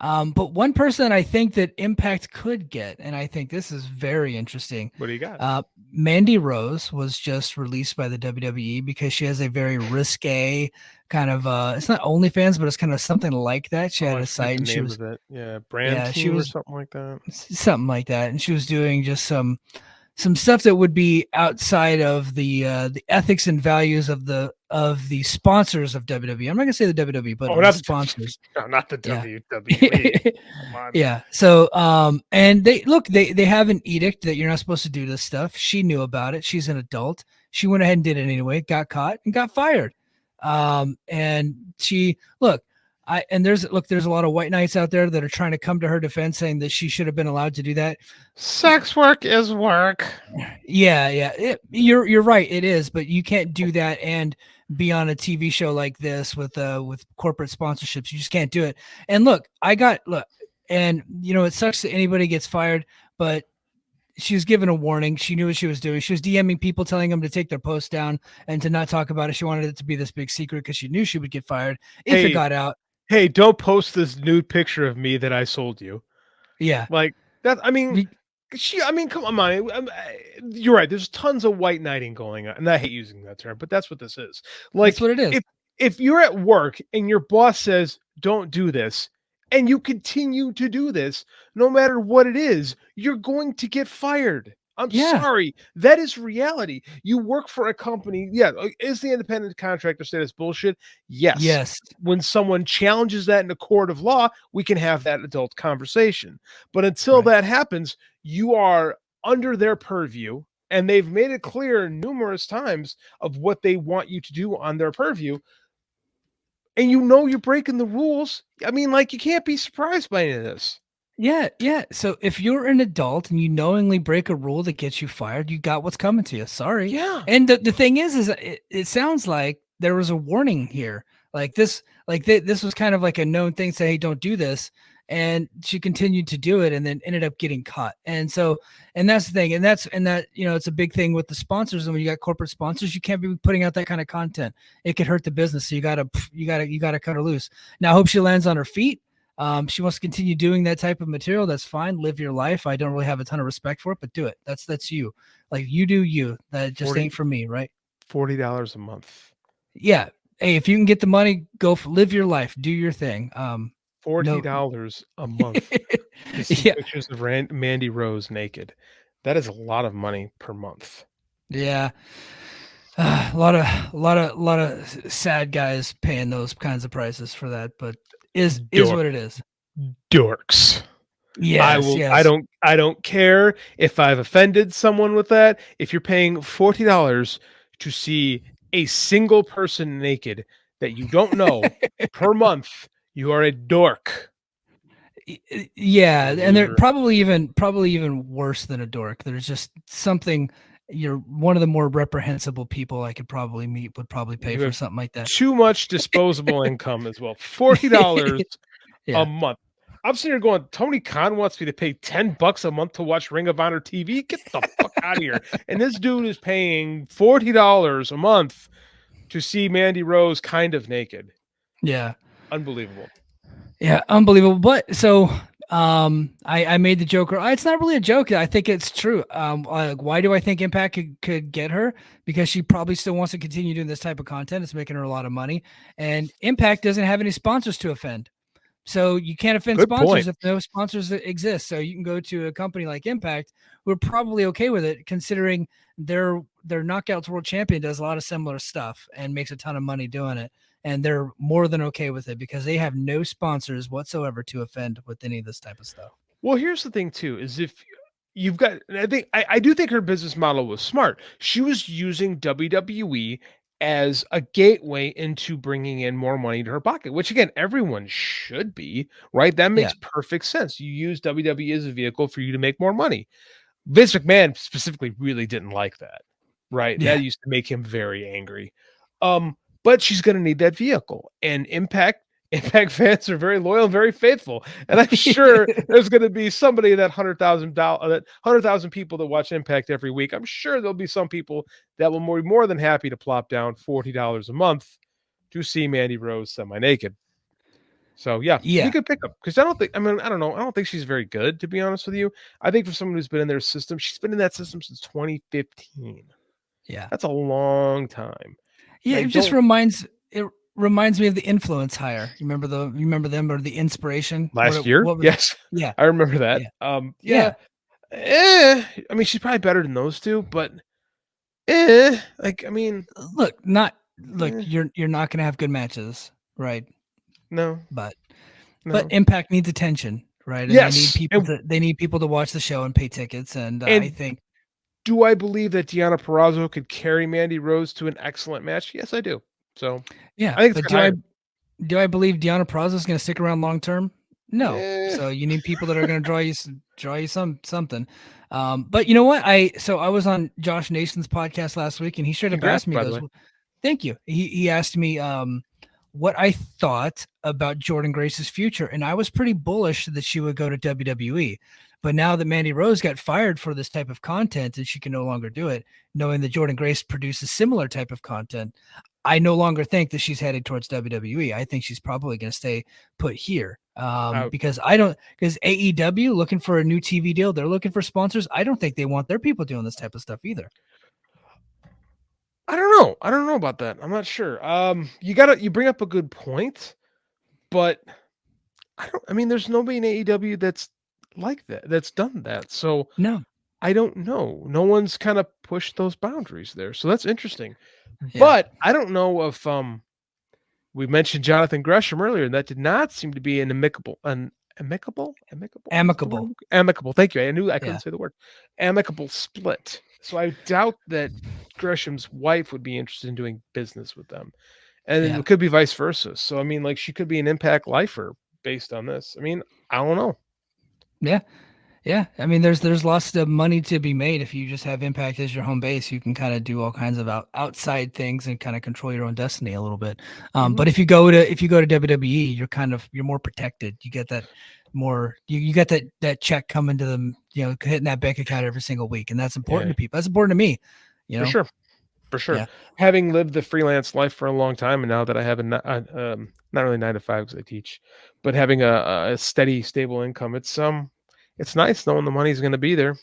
But one person I think that Impact could get, and I think this is very interesting. What do you got? Mandy Rose was just released by the WWE because she has a very risque kind of it's not OnlyFans, but it's kind of something like that. She Oh, had I a forget site the and she name was of it. Yeah, brand yeah, she team or was something like that. something like that, and she was doing just some stuff that would be outside of the ethics and values of the sponsors of WWE. I'm not gonna say the WWE, but Oh, of the not sponsors. no, not the Yeah. WWE. Come on. Yeah. So and they have an edict that you're not supposed to do this stuff. She knew about it. She's an adult. She went ahead and did it anyway, got caught and got fired. And she look, there's a lot of white knights out there that are trying to come to her defense saying that she should have been allowed to do that. Sex work is work. Yeah. You're right. It is, but you can't do that and be on a TV show like this with corporate sponsorships. You just can't do it. And look, and it sucks that anybody gets fired, but she was given a warning. She knew what she was doing. She was DMing people, telling them to take their post down and to not talk about it. She wanted it to be this big secret because she knew she would get fired if it Hey, got out. hey, don't post this nude picture of me that I sold you. Yeah, Like that. I mean, we- come on, man. You're right. There's tons of white knighting going on, and I hate using that term, but that's what this is. that's Like, what it is. if you're at work and your boss says, "Don't do this," and you continue to do this, no matter what it is, you're going to get fired. I'm Yeah. sorry. That is reality. You work for a company. Yeah. Is the independent contractor status bullshit? Yes. Yes. When someone challenges that in a court of law, we can have that adult conversation. But until Right. that happens, you are under their purview. And they've made it clear numerous times of what they want you to do on their purview. And you're breaking the rules. I mean, like, you can't be surprised by any of this. Yeah. So if you're an adult and you knowingly break a rule that gets you fired, you got what's coming to you. Sorry. Yeah. And the thing is it sounds like there was a warning here. This was kind of like a known thing. Say, hey, don't do this. And she continued to do it and then ended up getting caught. And that's the thing. It's a big thing with the sponsors. And when you got corporate sponsors, you can't be putting out that kind of content. It could hurt the business. So you gotta cut her loose. Now I hope she lands on her feet. She wants to continue doing that type of material. That's fine. Live your life. I don't really have a ton of respect for it, but do it. That's you. Like you do you. That just 40 ain't for me, right? $40 a month. Yeah. Hey, if you can get the money, live your life. Do your thing. No. $40 a month to see Yeah. pictures of Mandy Rose naked. That is a lot of money per month. Yeah. A lot of sad guys paying those kinds of prices for that, but is Dork, what it is. dorks. Yes. Yes. I don't care if I've offended someone with that. If you're paying $40 to see a single person naked that you don't know per month, you are a dork. Yeah, and they're Loser. probably even worse than a dork. There's just something. You're one of the more reprehensible people I could probably meet would probably pay You for have something like that. too much disposable income as well. $40 a Yeah. month. I'm sitting here going, Tony Khan wants me to pay $10 a month to watch Ring of Honor TV. Get the fuck out of here. And this dude is paying $40 a month to see Mandy Rose kind of naked. Yeah. Unbelievable. Yeah, unbelievable. But so I made the joke. It's not really a joke. I think it's true. Why do I think Impact could get her? Because she probably still wants to continue doing this type of content. It's making her a lot of money, and Impact doesn't have any sponsors to offend. So you can't offend Good point. sponsors if no sponsors exist. So you can go to a company like Impact, who are probably okay with it, considering their Knockouts World Champion does a lot of similar stuff and makes a ton of money doing it, and they're more than okay with it because they have no sponsors whatsoever to offend with any of this type of stuff. Well, here's the thing too: is if you've got, and I do think her business model was smart. She was using WWE as a gateway into bringing in more money to her pocket, which again, everyone should be, right? That Yeah, makes perfect sense. You use WWE as a vehicle for you to make more money. Vince McMahon specifically really didn't like that, right? That yeah, used to make him very angry. But she's going to need that vehicle, and Impact fans are very loyal, very faithful, and I'm sure there's going to be somebody that that 100,000 people that watch Impact every week. I'm sure there'll be some people that will be more than happy to plop down $40 a month to see Mandy Rose semi naked. So yeah, it'd be a Yeah, good pickup because I don't think. I mean, I don't know. I don't think she's very good, to be honest with you. I think for someone who's been in their system, she's been in that system since 2015. yeah, That's a long time. And yeah. I It just don't reminds me of the influence hire. You remember them or the inspiration? last year. What was? Yes, Yeah, I remember that. yeah, Yeah. yeah. I mean, she's probably better than those two, but like I mean, Look. eh, You're not gonna have good matches, right? no, But no. Impact needs attention, right? And Yes, they need people to watch the show and pay tickets. And I and think do I believe that Deonna Purrazzo could carry Mandy Rose to an excellent match? Yes, I do. So yeah. I think it's a But good hire. do I believe Deonna Purrazzo is going to stick around long term? No. Eh, So you need people that are going to draw you something. But you know what? I was on Josh Nason's podcast last week, and he straight up congrats, asked me, he by the goes, way. "Thank you." He asked me what I thought about Jordynne Grace's future, and I was pretty bullish that she would go to WWE. But now that Mandy Rose got fired for this type of content and she can no longer do it, knowing that Jordynne Grace produces similar type of content, I no longer think that she's headed towards WWE. I think she's probably going to stay put here. I, Because AEW looking for a new TV deal, they're looking for sponsors. I don't think they want their people doing this type of stuff either. I don't know. I don't know about that. I'm not sure. You bring up a good point, but I mean, there's nobody in AEW that's like that, that's done that. So No, I don't know. No one's kind of pushed those boundaries there. So that's interesting. yeah, But I don't know if we mentioned Jonathan Gresham earlier, and that did not seem to be amicable. What's the word? amicable. Amicable. Thank you. I knew I couldn't Yeah, say the word. Amicable split. So I doubt that Gresham's wife would be interested in doing business with them, and yeah. it could be vice versa. So I mean, like she could be an impact lifer based on this. I mean, I don't know. Yeah. Yeah. I mean, there's lots of money to be made if you just have Impact as your home base. You can kind of do all kinds of outside things and kind of control your own destiny a little bit. Mhm. But if you go to WWE, you're more protected. You get that more you get that check coming to them, hitting that bank account every single week, and that's important Yeah, to people. That's important to me. You for know. sure. For sure. Yeah. Having lived the freelance life for a long time, and now that I have not really 9 to 5 because I teach, but having a steady, stable income, it's nice knowing the money's gonna be there.